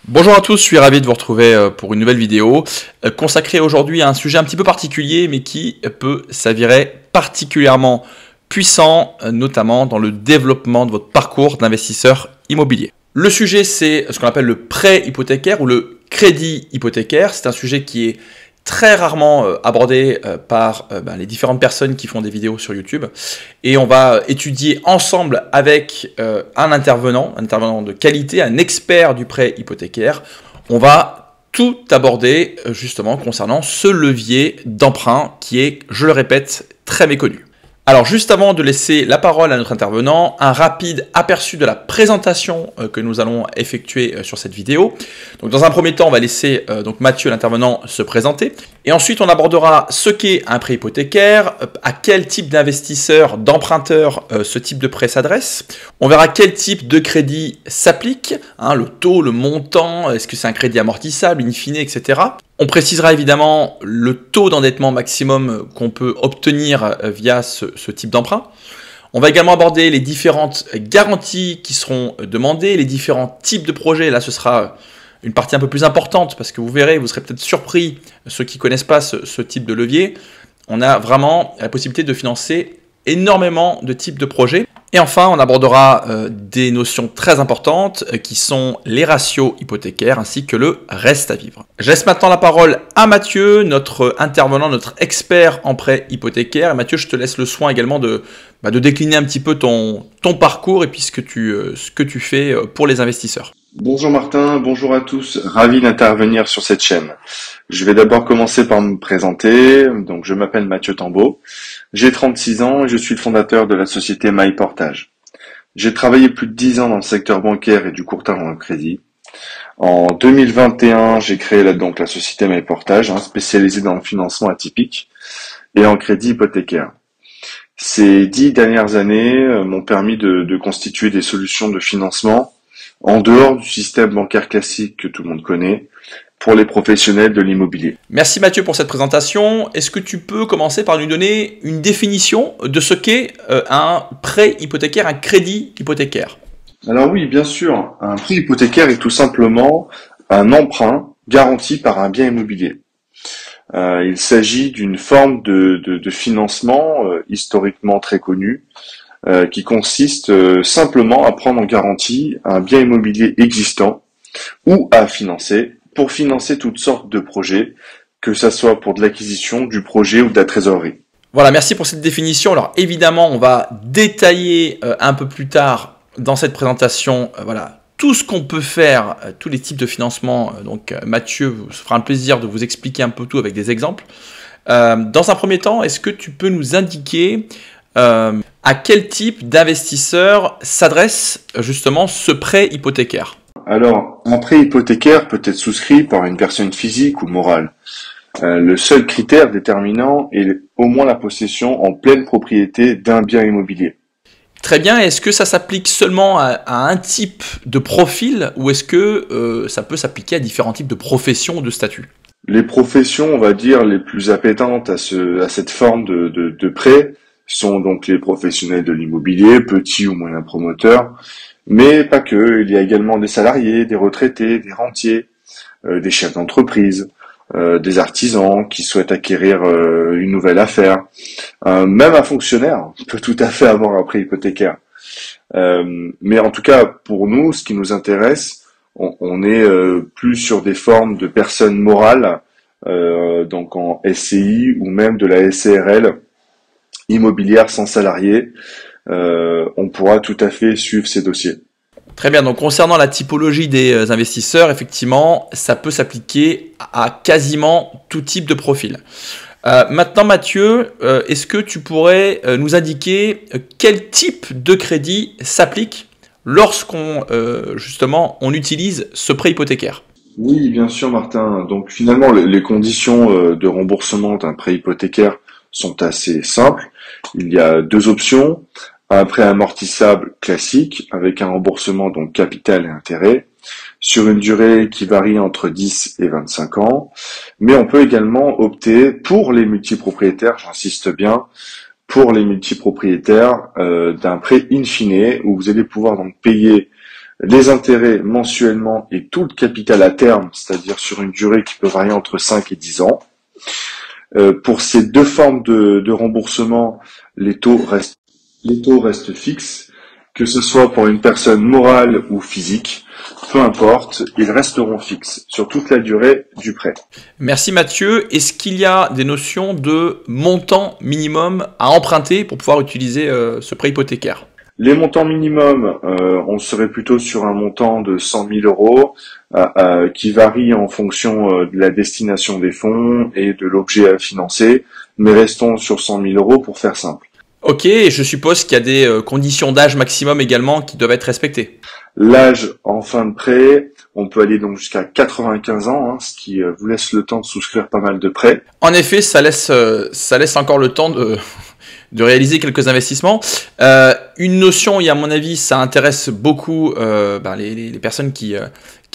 Bonjour à tous, je suis ravi de vous retrouver pour une nouvelle vidéo consacrée aujourd'hui à un sujet un petit peu particulier mais qui peut s'avérer particulièrement puissant, notamment dans le développement de votre parcours d'investisseur immobilier. Le sujet, c'est ce qu'on appelle le prêt hypothécaire ou le crédit hypothécaire. C'est un sujet qui est très rarement abordé par les différentes personnes qui font des vidéos sur YouTube. Et on va étudier ensemble avec un intervenant de qualité, un expert du prêt hypothécaire. On va tout aborder justement concernant ce levier d'emprunt qui est, je le répète, très méconnu. Alors juste avant de laisser la parole à notre intervenant, un rapide aperçu de la présentation que nous allons effectuer sur cette vidéo. Donc dans un premier temps, on va laisser donc Mathieu, l'intervenant, se présenter. Et ensuite, on abordera ce qu'est un prêt hypothécaire, à quel type d'investisseur, d'emprunteur ce type de prêt s'adresse. On verra quel type de crédit s'applique, le taux, le montant, est-ce que c'est un crédit amortissable, in fine, etc. On précisera évidemment le taux d'endettement maximum qu'on peut obtenir via ce type d'emprunt. On va également aborder les différentes garanties qui seront demandées, les différents types de projets. Là, ce sera une partie un peu plus importante parce que vous verrez, vous serez peut-être surpris, ceux qui ne connaissent pas ce type de levier. On a vraiment la possibilité de financer énormément de types de projets. Et enfin, on abordera des notions très importantes qui sont les ratios hypothécaires ainsi que le reste à vivre. Je laisse maintenant la parole à Mathieu, notre intervenant, notre expert en prêt hypothécaire. Et Mathieu, je te laisse le soin également de décliner un petit peu ton parcours et puis ce que tu fais pour les investisseurs. Bonjour Martin, bonjour à tous, ravi d'intervenir sur cette chaîne. Je vais d'abord commencer par me présenter. Donc je m'appelle Mathieu Tambo, j'ai 36 ans et je suis le fondateur de la société MyPortage. J'ai travaillé plus de 10 ans dans le secteur bancaire et du courtage en crédit. En 2021, j'ai créé la société MyPortage, spécialisée dans le financement atypique et en crédit hypothécaire. Ces 10 dernières années m'ont permis de constituer des solutions de financement en dehors du système bancaire classique que tout le monde connaît, pour les professionnels de l'immobilier. Merci Mathieu pour cette présentation. Est-ce que tu peux commencer par nous donner une définition de ce qu'est un prêt hypothécaire, un crédit hypothécaire? Alors oui, bien sûr, un prêt hypothécaire est tout simplement un emprunt garanti par un bien immobilier. Il s'agit d'une forme de financement historiquement très connue, qui consiste simplement à prendre en garantie un bien immobilier existant ou à financer pour financer toutes sortes de projets, que ça soit pour de l'acquisition, du projet ou de la trésorerie. Voilà, merci pour cette définition. Alors évidemment, on va détailler un peu plus tard dans cette présentation tout ce qu'on peut faire, tous les types de financement. Donc Mathieu se fera un plaisir de vous expliquer un peu tout avec des exemples. Dans un premier temps, est-ce que tu peux nous indiquer à quel type d'investisseur s'adresse justement ce prêt hypothécaire? Alors, un prêt hypothécaire peut être souscrit par une personne physique ou morale. Le seul critère déterminant est au moins la possession en pleine propriété d'un bien immobilier. Très bien, est-ce que ça s'applique seulement à un type de profil ou est-ce que ça peut s'appliquer à différents types de professions ou de statuts? Les professions, on va dire, les plus appétentes à cette forme de prêt sont donc les professionnels de l'immobilier, petits ou moyens promoteurs, mais pas que. Il y a également des salariés, des retraités, des rentiers, des chefs d'entreprise, des artisans qui souhaitent acquérir une nouvelle affaire. Même un fonctionnaire peut tout à fait avoir un prêt hypothécaire. Mais en tout cas, pour nous, ce qui nous intéresse, on est plus sur des formes de personnes morales, donc en SCI ou même de la SCRL, immobilière sans salarié. On pourra tout à fait suivre ces dossiers. Très bien, donc concernant la typologie des investisseurs, effectivement, ça peut s'appliquer à quasiment tout type de profil. Maintenant Mathieu, est-ce que tu pourrais nous indiquer quel type de crédit s'applique lorsqu'on justement on utilise ce prêt hypothécaire? Oui, bien sûr Martin. Donc finalement, les conditions de remboursement d'un prêt hypothécaire sont assez simples. Il y a deux options. Un prêt amortissable classique avec un remboursement donc capital et intérêt sur une durée qui varie entre 10 et 25 ans. Mais on peut également opter pour les multipropriétaires, j'insiste bien, pour les multipropriétaires d'un prêt in fine où vous allez pouvoir donc payer les intérêts mensuellement et tout le capital à terme, c'est-à-dire sur une durée qui peut varier entre 5 et 10 ans. Pour ces deux formes de remboursement, les taux restent fixes, que ce soit pour une personne morale ou physique, peu importe, ils resteront fixes sur toute la durée du prêt. Merci Mathieu. Est-ce qu'il y a des notions de montant minimum à emprunter pour pouvoir utiliser ce prêt hypothécaire? Les montants minimums, on serait plutôt sur un montant de 100 000 euros qui varie en fonction de la destination des fonds et de l'objet à financer, mais restons sur 100 000 euros pour faire simple. Ok, et je suppose qu'il y a des conditions d'âge maximum également qui doivent être respectées. L'âge en fin de prêt, on peut aller donc jusqu'à 95 ans, ce qui vous laisse le temps de souscrire pas mal de prêts. En effet, ça laisse encore le temps de réaliser quelques investissements. Une notion, et à mon avis, ça intéresse beaucoup les personnes qui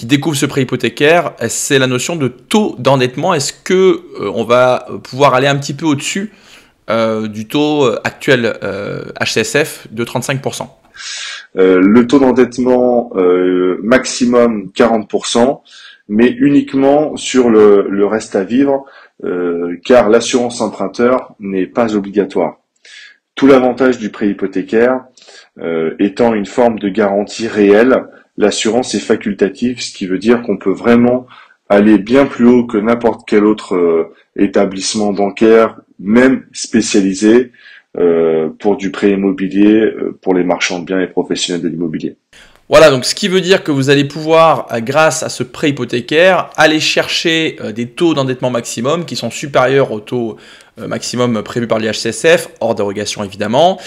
découvrent ce prêt hypothécaire, c'est la notion de taux d'endettement. Est-ce que on va pouvoir aller un petit peu au-dessus du taux actuel HCSF de 35%? Le taux d'endettement maximum 40%, mais uniquement sur le reste à vivre, car l'assurance emprunteur n'est pas obligatoire. Tout l'avantage du prêt hypothécaire étant une forme de garantie réelle, l'assurance est facultative, ce qui veut dire qu'on peut vraiment aller bien plus haut que n'importe quel autre établissement bancaire, même spécialisé, pour du prêt immobilier, pour les marchands de biens et professionnels de l'immobilier. Voilà, donc ce qui veut dire que vous allez pouvoir, grâce à ce prêt hypothécaire, aller chercher des taux d'endettement maximum qui sont supérieurs au taux maximum prévu par l'IHCSF, hors dérogation évidemment,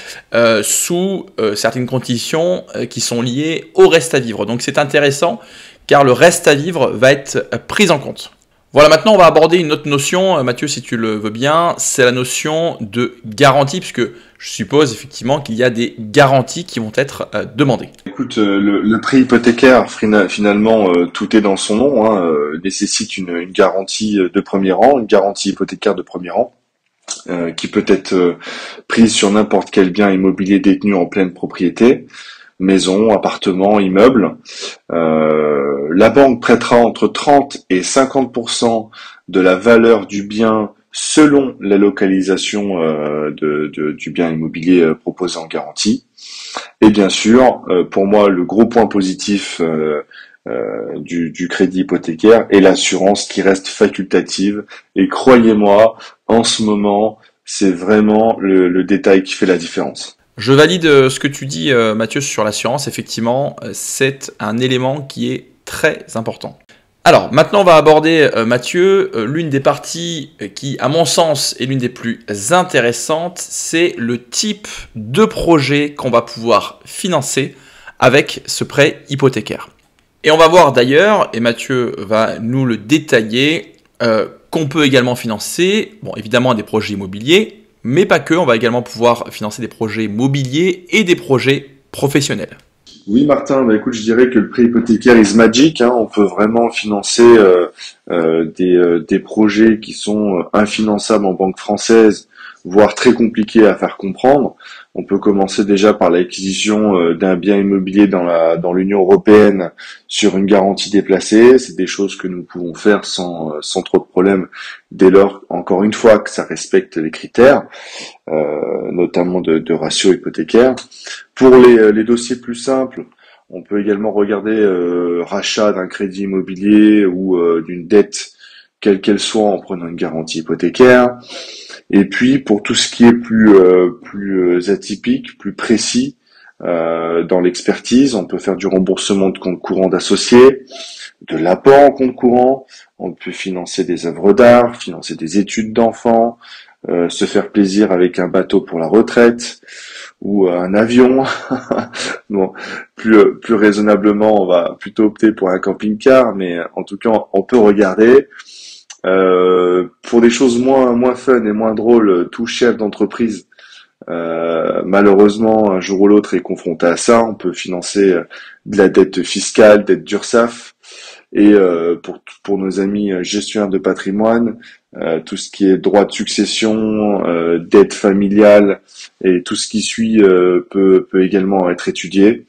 sous certaines conditions qui sont liées au reste à vivre. Donc c'est intéressant car le reste à vivre va être pris en compte. Voilà, maintenant on va aborder une autre notion, Mathieu, si tu le veux bien, c'est la notion de garantie, puisque je suppose effectivement qu'il y a des garanties qui vont être demandées. Écoute, le prêt hypothécaire, finalement, tout est dans son nom, nécessite une garantie de premier rang, une garantie hypothécaire de premier rang, qui peut être prise sur n'importe quel bien immobilier détenu en pleine propriété, maison, appartement, immeuble. La banque prêtera entre 30 et 50% de la valeur du bien selon la localisation du bien immobilier proposé en garantie. Et bien sûr, pour moi, le gros point positif du crédit hypothécaire est l'assurance qui reste facultative. Et croyez-moi, en ce moment, c'est vraiment le détail qui fait la différence. Je valide ce que tu dis, Mathieu, sur l'assurance. Effectivement, c'est un élément qui est très important. Alors, maintenant, on va aborder, Mathieu, l'une des parties qui, à mon sens, est l'une des plus intéressantes, c'est le type de projet qu'on va pouvoir financer avec ce prêt hypothécaire. Et on va voir d'ailleurs, et Mathieu va nous le détailler, qu'on peut également financer, bon, évidemment, des projets immobiliers, mais pas que, on va également pouvoir financer des projets mobiliers et des projets professionnels. Oui, Martin, écoute, je dirais que le prêt hypothécaire is magic, on peut vraiment financer des projets qui sont infinançables en banque française, voire très compliqués à faire comprendre. On peut commencer déjà par l'acquisition d'un bien immobilier dans l'Union européenne sur une garantie déplacée. C'est des choses que nous pouvons faire sans trop de problèmes dès lors, encore une fois, que ça respecte les critères, notamment de ratio hypothécaire. Pour les dossiers plus simples, on peut également regarder rachat d'un crédit immobilier ou d'une dette, quelle qu'elle soit, en prenant une garantie hypothécaire. Et puis pour tout ce qui est plus atypique, plus précis dans l'expertise, on peut faire du remboursement de compte courant d'associés, de l'apport en compte courant, on peut financer des œuvres d'art, financer des études d'enfants, se faire plaisir avec un bateau pour la retraite ou un avion. Bon, plus raisonnablement, on va plutôt opter pour un camping-car, mais en tout cas, on peut regarder. Pour des choses moins fun et moins drôles, tout chef d'entreprise, malheureusement, un jour ou l'autre est confronté à ça. On peut financer de la dette fiscale, dette d'URSSAF, et pour nos amis gestionnaires de patrimoine, tout ce qui est droit de succession, dette familiale et tout ce qui suit peut également être étudié.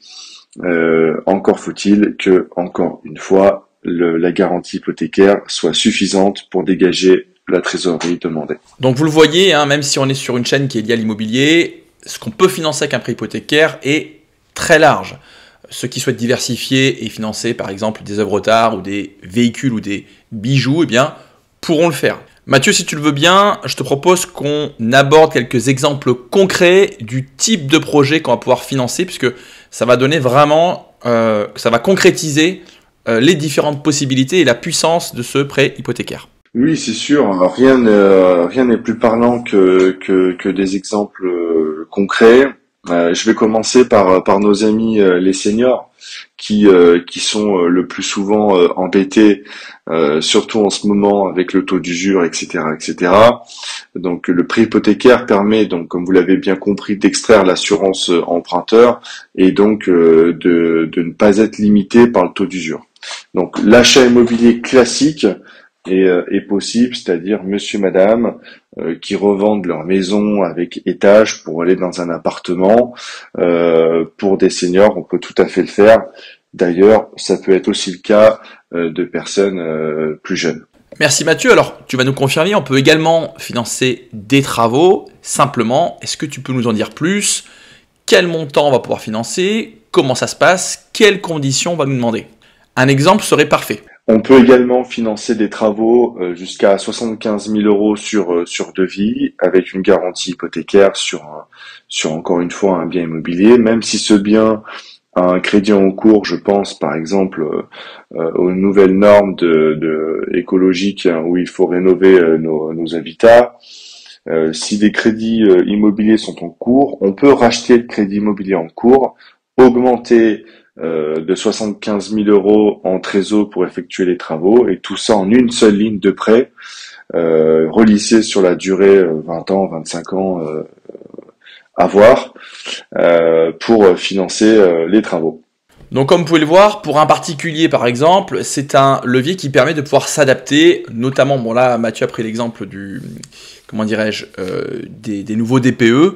Encore faut-il que, encore une fois, la garantie hypothécaire soit suffisante pour dégager la trésorerie demandée. Donc vous le voyez, hein, même si on est sur une chaîne qui est liée à l'immobilier, ce qu'on peut financer avec un prêt hypothécaire est très large. Ceux qui souhaitent diversifier et financer par exemple des œuvres d'art ou des véhicules ou des bijoux, eh bien, pourront le faire. Mathieu, si tu le veux bien, je te propose qu'on aborde quelques exemples concrets du type de projet qu'on va pouvoir financer, puisque ça va donner vraiment, ça va concrétiser les différentes possibilités et la puissance de ce prêt hypothécaire. Oui, c'est sûr. Alors, rien n'est plus parlant que des exemples concrets. Je vais commencer par nos amis les seniors qui sont le plus souvent embêtés, surtout en ce moment avec le taux d'usure, etc., etc. Donc le prêt hypothécaire permet donc, comme vous l'avez bien compris, d'extraire l'assurance emprunteur et donc de ne pas être limité par le taux d'usure. Donc l'achat immobilier classique est possible, c'est-à-dire monsieur, madame, qui revendent leur maison avec étage pour aller dans un appartement. Pour des seniors, on peut tout à fait le faire. D'ailleurs, ça peut être aussi le cas de personnes plus jeunes. Merci Mathieu. Alors, tu vas nous confirmer, on peut également financer des travaux. Simplement, est-ce que tu peux nous en dire plus? Quel montant on va pouvoir financer? Comment ça se passe? Quelles conditions on va nous demander? Un exemple serait parfait. On peut également financer des travaux jusqu'à 75 000 euros sur devis, avec une garantie hypothécaire sur encore une fois un bien immobilier, même si ce bien a un crédit en cours. Je pense par exemple aux nouvelles normes écologiques, hein, où il faut rénover nos habitats. Si des crédits immobiliers sont en cours, on peut racheter le crédit immobilier en cours, augmenter de 75 000 euros en trésor pour effectuer les travaux, et tout ça en une seule ligne de prêt, relissé sur la durée 20 ans, 25 ans à voir, pour financer les travaux. Donc comme vous pouvez le voir, pour un particulier par exemple, c'est un levier qui permet de pouvoir s'adapter, notamment, bon là Mathieu a pris l'exemple du, comment dirais-je, des nouveaux DPE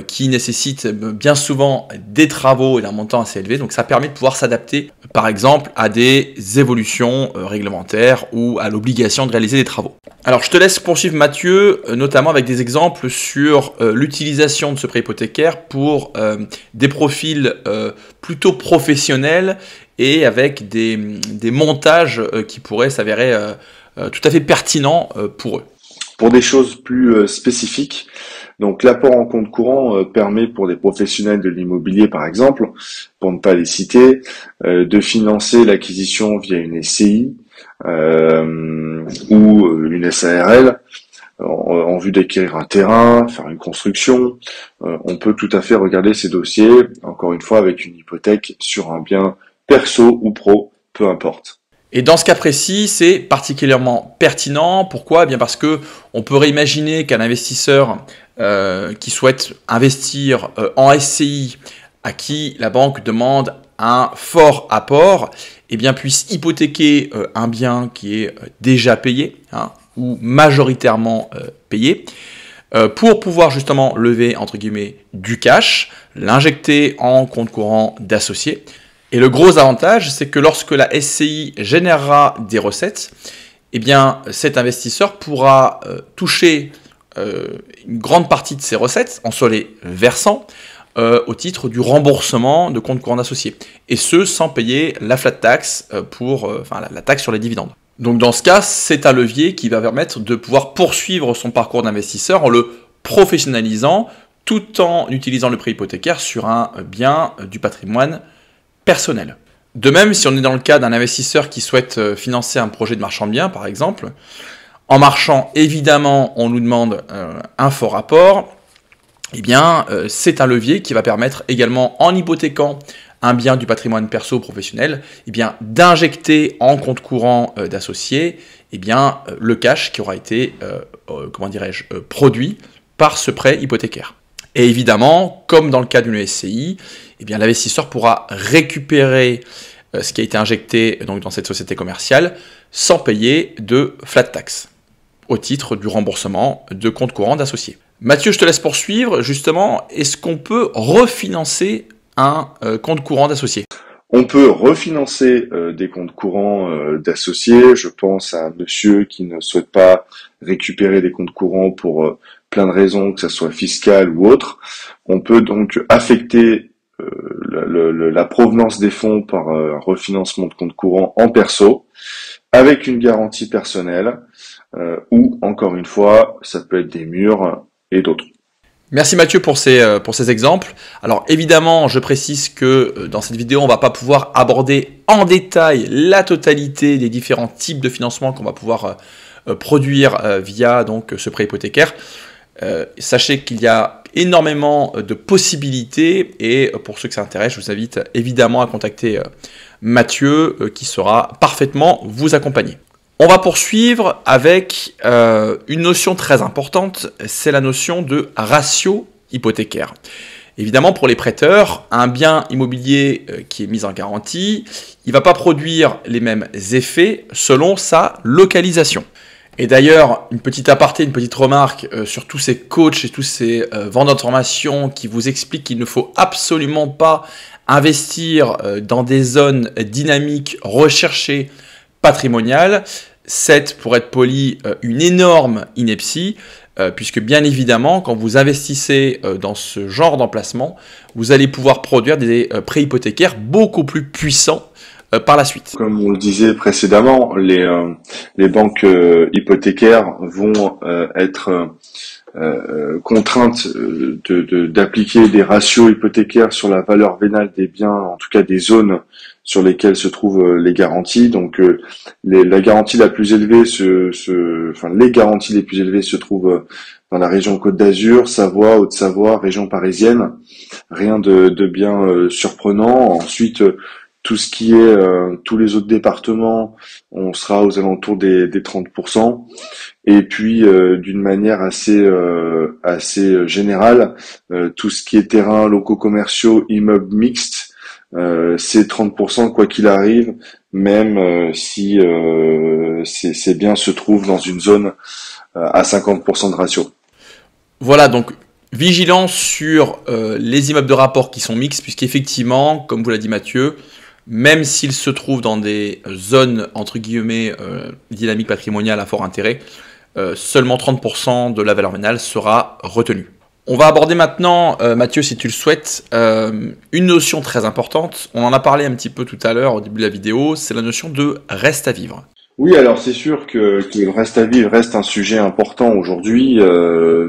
qui nécessitent bien souvent des travaux et d'un montant assez élevé, donc ça permet de pouvoir s'adapter par exemple à des évolutions réglementaires ou à l'obligation de réaliser des travaux. Alors je te laisse poursuivre Mathieu, notamment avec des exemples sur l'utilisation de ce prêt hypothécaire pour des profils plutôt professionnels et avec des montages qui pourraient s'avérer tout à fait pertinents pour eux. Pour des choses plus spécifiques, donc l'apport en compte courant permet pour des professionnels de l'immobilier par exemple, pour ne pas les citer, de financer l'acquisition via une SCI ou une SARL en vue d'acquérir un terrain, faire une construction. On peut tout à fait regarder ces dossiers, encore une fois avec une hypothèque sur un bien perso ou pro, peu importe. Et dans ce cas précis, c'est particulièrement pertinent. Pourquoi? Eh bien parce que on pourrait imaginer qu'un investisseur qui souhaite investir en SCI, à qui la banque demande un fort apport, eh bien puisse hypothéquer un bien qui est déjà payé, hein, ou majoritairement payé, pour pouvoir justement lever entre guillemets du cash, l'injecter en compte courant d'associés. Et le gros avantage, c'est que lorsque la SCI générera des recettes, eh bien, cet investisseur pourra toucher une grande partie de ces recettes en se les versant au titre du remboursement de compte courant d'associés. Et ce, sans payer la flat tax la taxe sur les dividendes. Donc dans ce cas, c'est un levier qui va permettre de pouvoir poursuivre son parcours d'investisseur en le professionnalisant tout en utilisant le prêt hypothécaire sur un bien du patrimoine personnel. De même, si on est dans le cas d'un investisseur qui souhaite financer un projet de marchand de biens, par exemple, en marchand, évidemment, on nous demande un fort apport, eh bien, c'est un levier qui va permettre également, en hypothéquant un bien du patrimoine perso professionnel, eh bien, d'injecter en compte courant d'associés eh bien, le cash qui aura été produit par ce prêt hypothécaire. Et évidemment, comme dans le cas d'une SCI, eh bien, l'investisseur pourra récupérer ce qui a été injecté donc, dans cette société commerciale sans payer de flat tax au titre du remboursement de compte courant d'associés. Mathieu, je te laisse poursuivre. Justement, est-ce qu'on peut refinancer un compte courant d'associé? On peut refinancer des comptes courants d'associés. Je pense à un monsieur qui ne souhaite pas récupérer des comptes courants pour plein de raisons, que ce soit fiscal ou autre. On peut donc affecter la provenance des fonds par un refinancement de compte courant en perso, avec une garantie personnelle, ou encore une fois, ça peut être des murs et d'autres. Merci Mathieu pour ces exemples. Alors évidemment, je précise que dans cette vidéo, on ne va pas pouvoir aborder en détail la totalité des différents types de financement qu'on va pouvoir produire via donc ce prêt hypothécaire. Sachez qu'il y a énormément de possibilités et pour ceux que ça intéresse, je vous invite évidemment à contacter Mathieu qui saura parfaitement vous accompagner. On va poursuivre avec une notion très importante, c'est la notion de ratio hypothécaire. Évidemment, pour les prêteurs, un bien immobilier qui est mis en garantie, il ne va pas produire les mêmes effets selon sa localisation. Et d'ailleurs, une petite aparté, une petite remarque sur tous ces coachs et tous ces vendeurs de formation qui vous expliquent qu'il ne faut absolument pas investir dans des zones dynamiques recherchées patrimoniales. C'est, pour être poli, une énorme ineptie, puisque bien évidemment, quand vous investissez dans ce genre d'emplacement, vous allez pouvoir produire des prêts hypothécaires beaucoup plus puissants par la suite. Comme on le disait précédemment, les banques hypothécaires vont être contraintes d'appliquer des ratios hypothécaires sur la valeur vénale des biens, en tout cas des zones sur lesquelles se trouvent les garanties. Donc la garantie la plus élevée les garanties les plus élevées se trouvent dans la région Côte d'Azur, Savoie, Haute-Savoie, région parisienne. Rien de bien surprenant. Ensuite, tout ce qui est tous les autres départements, on sera aux alentours des 30%. Et puis d'une manière assez générale, tout ce qui est terrains, locaux commerciaux, immeubles mixtes, c'est 30% quoi qu'il arrive, même si ces biens se trouvent dans une zone à 50% de ratio. Voilà, donc vigilance sur les immeubles de rapport qui sont mixtes, puisqu'effectivement, comme vous l'a dit Mathieu, même s'ils se trouvent dans des zones entre guillemets dynamiques patrimoniales à fort intérêt, seulement 30% de la valeur vénale sera retenue. On va aborder maintenant, Mathieu, si tu le souhaites, une notion très importante. On en a parlé un petit peu tout à l'heure au début de la vidéo, c'est la notion de reste à vivre. Oui, alors c'est sûr que le reste à vivre reste un sujet important aujourd'hui,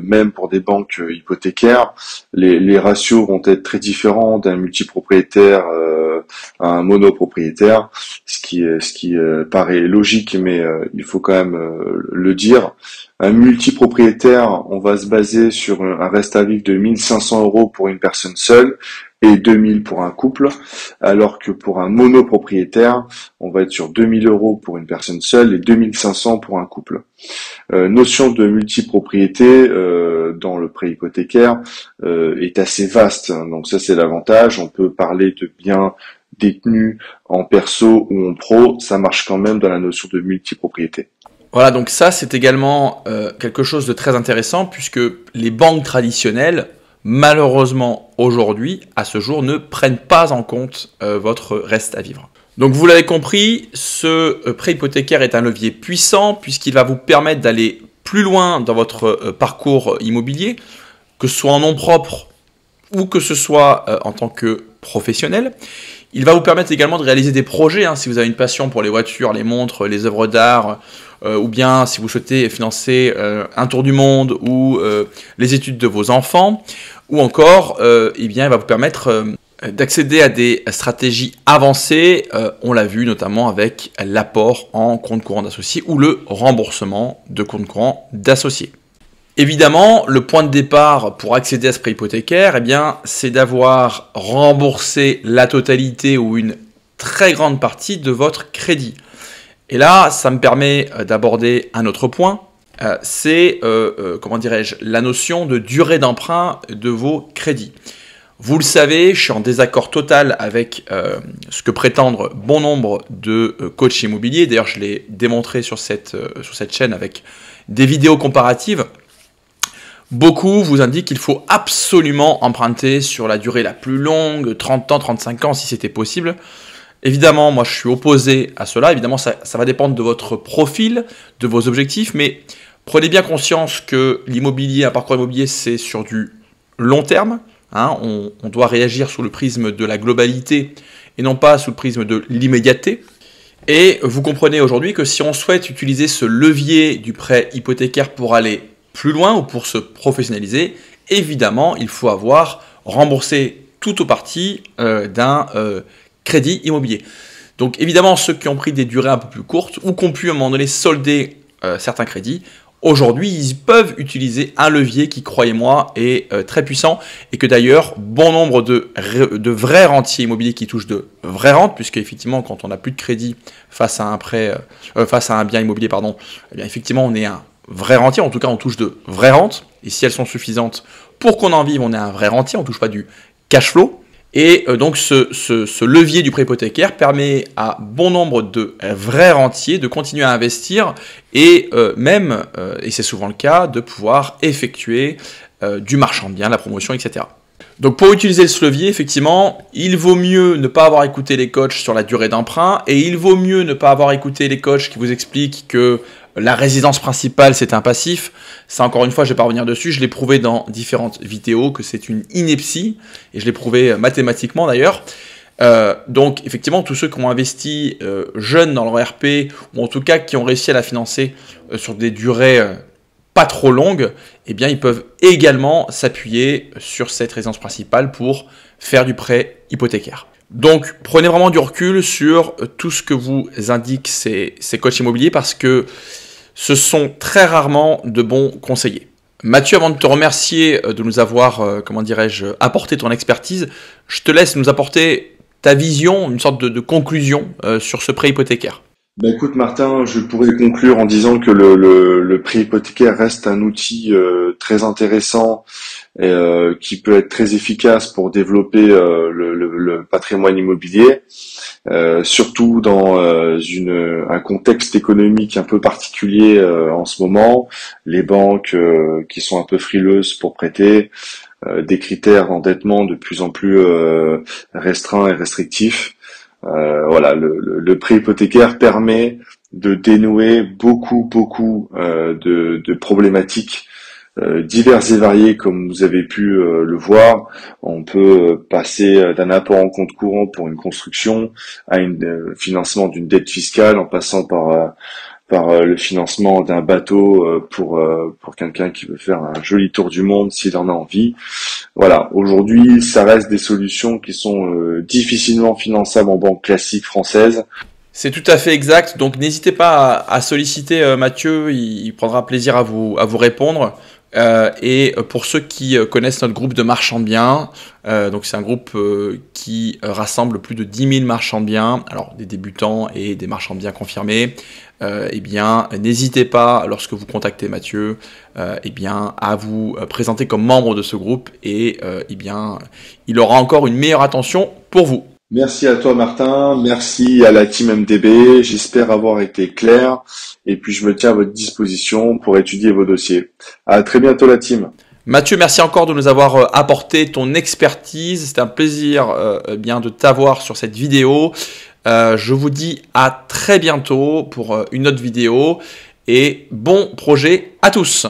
même pour des banques hypothécaires. Les ratios vont être très différents d'un multipropriétaire à un monopropriétaire, ce qui paraît logique, mais il faut quand même le dire. Un multipropriétaire, on va se baser sur un reste à vivre de 1 500 € pour une personne seule et 2 000 pour un couple, alors que pour un monopropriétaire, on va être sur 2 000 € pour une personne seule et 2 500 pour un couple. Notion de multipropriété dans le prêt hypothécaire est assez vaste, donc ça c'est l'avantage. On peut parler de biens détenus en perso ou en pro, ça marche quand même dans la notion de multipropriété. Voilà, donc ça c'est également quelque chose de très intéressant puisque les banques traditionnelles, malheureusement aujourd'hui, à ce jour, ne prennent pas en compte votre reste à vivre. Donc vous l'avez compris, ce prêt hypothécaire est un levier puissant puisqu'il va vous permettre d'aller plus loin dans votre parcours immobilier, que ce soit en nom propre ou que ce soit en tant que professionnel. Il va vous permettre également de réaliser des projets, si vous avez une passion pour les voitures, les montres, les œuvres d'art, ou bien si vous souhaitez financer un tour du monde ou les études de vos enfants, ou encore, il va vous permettre d'accéder à des stratégies avancées, on l'a vu notamment avec l'apport en compte courant d'associé ou le remboursement de compte courant d'associé. Évidemment, le point de départ pour accéder à ce prêt hypothécaire, c'est d'avoir remboursé la totalité ou une très grande partie de votre crédit. Et là, ça me permet d'aborder un autre point, c'est la notion de durée d'emprunt de vos crédits. Vous le savez, je suis en désaccord total avec ce que prétendent bon nombre de coachs immobiliers. D'ailleurs, je l'ai démontré sur cette chaîne avec des vidéos comparatives. Beaucoup vous indiquent qu'il faut absolument emprunter sur la durée la plus longue, 30 ans, 35 ans si c'était possible. Évidemment, moi je suis opposé à cela. Évidemment, ça va dépendre de votre profil, de vos objectifs, mais prenez bien conscience que l'immobilier, un parcours immobilier, c'est sur du long terme. Hein. On doit réagir sous le prisme de la globalité et non pas sous le prisme de l'immédiateté. Et vous comprenez aujourd'hui que si on souhaite utiliser ce levier du prêt hypothécaire pour aller plus loin ou pour se professionnaliser, évidemment, il faut avoir remboursé tout ou partie d'un crédit immobilier. Donc évidemment, ceux qui ont pris des durées un peu plus courtes ou qui ont pu à un moment donné solder certains crédits, aujourd'hui, ils peuvent utiliser un levier qui, croyez-moi, est très puissant et que d'ailleurs, bon nombre de vrais rentiers immobiliers qui touchent de vraies rentes, puisque effectivement, quand on n'a plus de crédit face à un prêt, face à un bien immobilier, pardon, eh bien effectivement, on est un vrai rentier, en tout cas, on touche de vraies rentes. Et si elles sont suffisantes pour qu'on en vive, on est un vrai rentier, on ne touche pas du cash flow. Et donc ce levier du prêt hypothécaire permet à bon nombre de vrais rentiers de continuer à investir et même, et c'est souvent le cas, de pouvoir effectuer du marchand de biens, la promotion, etc. Donc pour utiliser ce levier, effectivement, il vaut mieux ne pas avoir écouté les coachs sur la durée d'emprunt et il vaut mieux ne pas avoir écouté les coachs qui vous expliquent que la résidence principale, c'est un passif. Ça, encore une fois, je ne vais pas revenir dessus. Je l'ai prouvé dans différentes vidéos que c'est une ineptie. Et je l'ai prouvé mathématiquement d'ailleurs. Donc, effectivement, tous ceux qui ont investi jeunes dans leur RP, ou en tout cas qui ont réussi à la financer sur des durées pas trop longues, eh bien, ils peuvent également s'appuyer sur cette résidence principale pour faire du prêt hypothécaire. Donc, prenez vraiment du recul sur tout ce que vous indiquent ces coachs immobiliers parce que ce sont très rarement de bons conseillers. Mathieu, avant de te remercier de nous avoir, comment dirais-je, apporté ton expertise, je te laisse nous apporter ta vision, une sorte de conclusion sur ce prêt hypothécaire. Ben écoute Martin, je pourrais conclure en disant que le prêt hypothécaire reste un outil très intéressant et qui peut être très efficace pour développer le patrimoine immobilier, surtout dans un contexte économique un peu particulier en ce moment, les banques qui sont un peu frileuses pour prêter, des critères d'endettement de plus en plus restreints et restrictifs. Voilà, le prêt hypothécaire permet de dénouer beaucoup de problématiques diverses et variées, comme vous avez pu le voir. On peut passer d'un apport en compte courant pour une construction à un financement d'une dette fiscale, en passant par le financement d'un bateau pour quelqu'un qui veut faire un joli tour du monde s'il en a envie. Voilà, aujourd'hui, ça reste des solutions qui sont difficilement finançables en banque classique française. C'est tout à fait exact, donc n'hésitez pas à solliciter Mathieu, il prendra plaisir à vous répondre. Et pour ceux qui connaissent notre groupe de marchands de biens, donc c'est un groupe qui rassemble plus de 10 000 marchands de biens, alors des débutants et des marchands de biens confirmés. Eh bien, n'hésitez pas, lorsque vous contactez Mathieu, eh bien, à vous présenter comme membre de ce groupe et eh bien, il aura encore une meilleure attention pour vous. Merci à toi Martin, merci à la team MDB, j'espère avoir été clair et puis je me tiens à votre disposition pour étudier vos dossiers. À très bientôt la team. Mathieu, merci encore de nous avoir apporté ton expertise, c'était un plaisir bien de t'avoir sur cette vidéo. Je vous dis à très bientôt pour une autre vidéo et bon projet à tous.